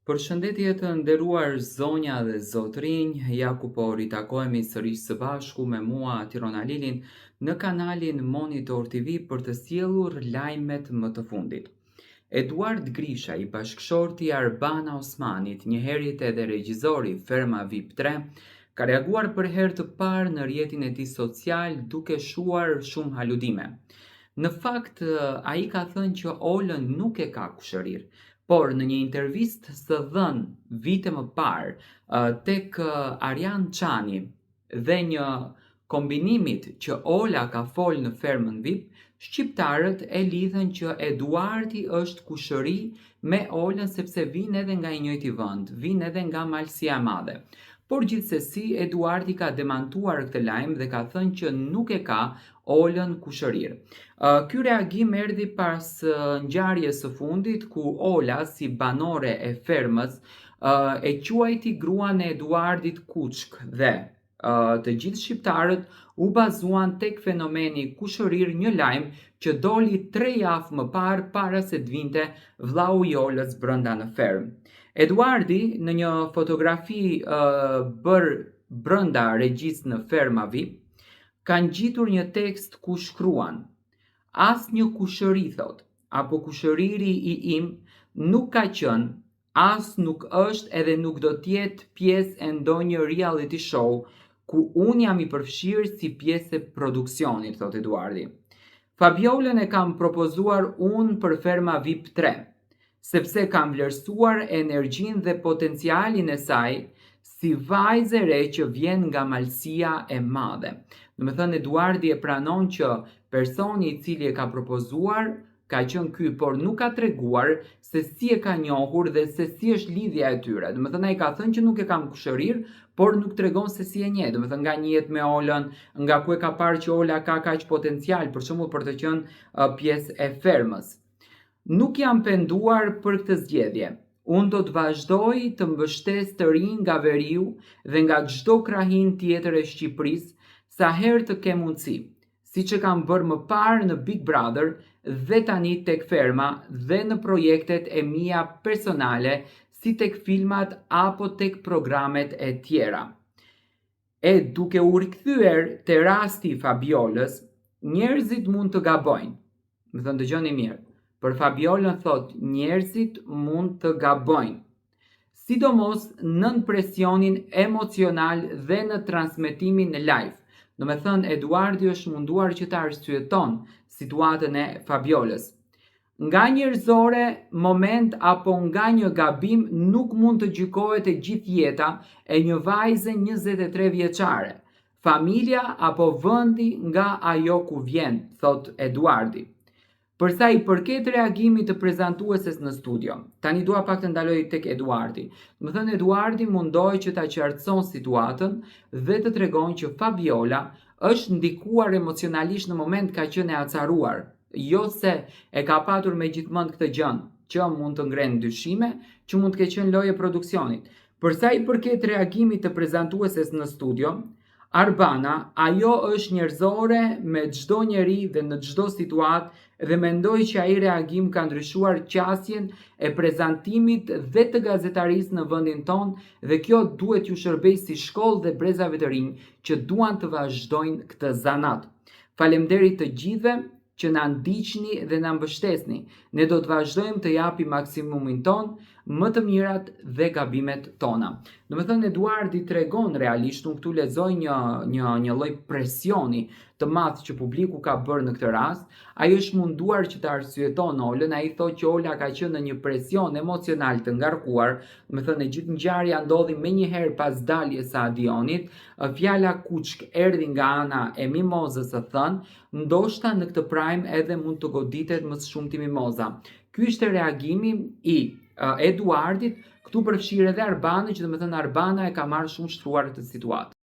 Përshëndetje të nderuar zonja dhe zotrinj, ja ku po ritakohemi sërish së bashku me mua Tirona Lilin në kanalin Monitor TV për të sjellur lajmet më të fundit. Eduard Grisha, i bashkëshorti Arbana Osmanit, njëherët edhe regjizori Ferma VIP 3, ka reaguar për herë të parë në rrjetin e tij social duke shuar shumë haludime. Në fakt, ai ka thënë që Olën nuk e ka kushërir, por në një intervistë së dhënë vite më parë tek Arjan Çani dhe një kombinimit që Ola ka folë në Fermën VIP, shqiptarët e lidhen që Eduardi është kushëri me Olën sepse vinë edhe nga i njëjti vend, vinë edhe nga Malësia e Madhe. Por gjithsesi, Eduardi ka demantuar këtë lajm dhe ka thënë që nuk e ka Olën kushërir. Ky reagim erdhi pas ngjarjes së fundit ku Ola, si banore e fermës, e quajti gruan e Eduardit kuçk dhe të gjithë shqiptarët u bazuan tek fenomeni kushërir, një lajm që doli 3 javë më parë para se të vinte vllau i Olës brenda në fermë. Eduardi, në një fotografi bërë brenda regjisë në Ferma VIP, ka ngjitur një tekst ku shkruan: "Asnjë kushëri, thot, apo kushëriri i im nuk ka qenë, as nuk është edhe nuk do t'jetë pjesë e ndonjë reality show ku unë jam i përfshirë si pjesë e produksionit", thot Eduardi. Fabiolën e kam propozuar unë për Ferma VIP 3, sepse kam vlerësuar energjinë dhe potencialin e saj si vajzë e re që vjen nga Malësia e Madhe. Domethënë, Eduardi e pranon që personi i cili e ka propozuar ka qenë ky, por nuk ka treguar se si e ka njohur dhe se si është lidhja e tyre. Domethënë, ai ka thënë që nuk e kam kushërir, por nuk tregon se si e njeh. Domethënë, nga njihet me Olën, nga ku e ka parë që Ola ka kaq potencial, për shembull për të qenë pjesë e fermës. Nuk jam penduar për këtë zgjedhje. Unë do të vazhdoj të mbështes të rinj nga veriu dhe nga çdo krahin tjetër e Shqipërisë sa herë të kem mundësi, siç e kam bërë më parë në Big Brother dhe tani tek Ferma dhe në projektet e mia personale, si tek filmat apo tek programet e tjera. E duke u rikthyer te rasti i Fabiolës, njerëzit mund të gabojnë. Më thënë, dëgjoni mirë. Për Fabiolën thot, njerëzit mund të gabojnë, sidomos nën presionin emocional dhe në transmetimin live. Do me thënë, Eduardi është munduar që të arsyeton situatën e Fabiolës. Nga njerëzore moment apo nga një gabim nuk mund të gjykohet e gjithë jeta e një vajze 23 vjeçare, familja apo vendi nga ajo ku vjen, thot Eduardi. Për sa i përket reagimit të prezantueses në studio, tani dua pak të ndaloj tek Eduardi. Më thënë, Eduardi mundoi që ta qartëson situatën dhe të tregon që Fabiola është ndikuar emocionalisht në moment ka qenë e acaruar, jo se e ka patur me gjithmonë këtë gjën, që mund të ngrenë dyshime, që mund të ketë qenë lojë e produksionit. Për sa i përket reagimit të prezantueses në studio, Arbana, ajo është njerëzore me çdo njeri dhe në çdo situatë dhe mendoj që ai reagim ka ndryshuar qasjen e prezantimit dhe të gazetarisë në vendin tonë dhe kjo duhet ju shërbej si shkollë dhe brezave të rinj që duan të vazhdojnë këtë zanat. Faleminderit të gjithëve që na ndiqni dhe na mbështesni. Ne do të vazhdojmë të japim maksimumin ton, më të mirat dhe gabimet tona. Do me thënë, Eduardi tregon realisht, unë këtu lexoj një lloj presioni të madh që publiku ka bërë në këtë rast. Ai është munduar që të arsyeton Olën, ai thotë që Ola ka qenë në një presion emocional të ngarkuar, do me thënë, gjithë ngjarja ndodhi menjëherë pas daljes së Adionit. Fjala kuçk erdhi nga ana e Mimozës së thënë, ndoshta në këtë prime edhe mund të goditet më shumë ti Mimoza. Ky ishte reagimi i Eduardit, këtu përfshirë edhe Arbana, që do të thënë Arbana e ka marrë shumë shtruar këtë situatë.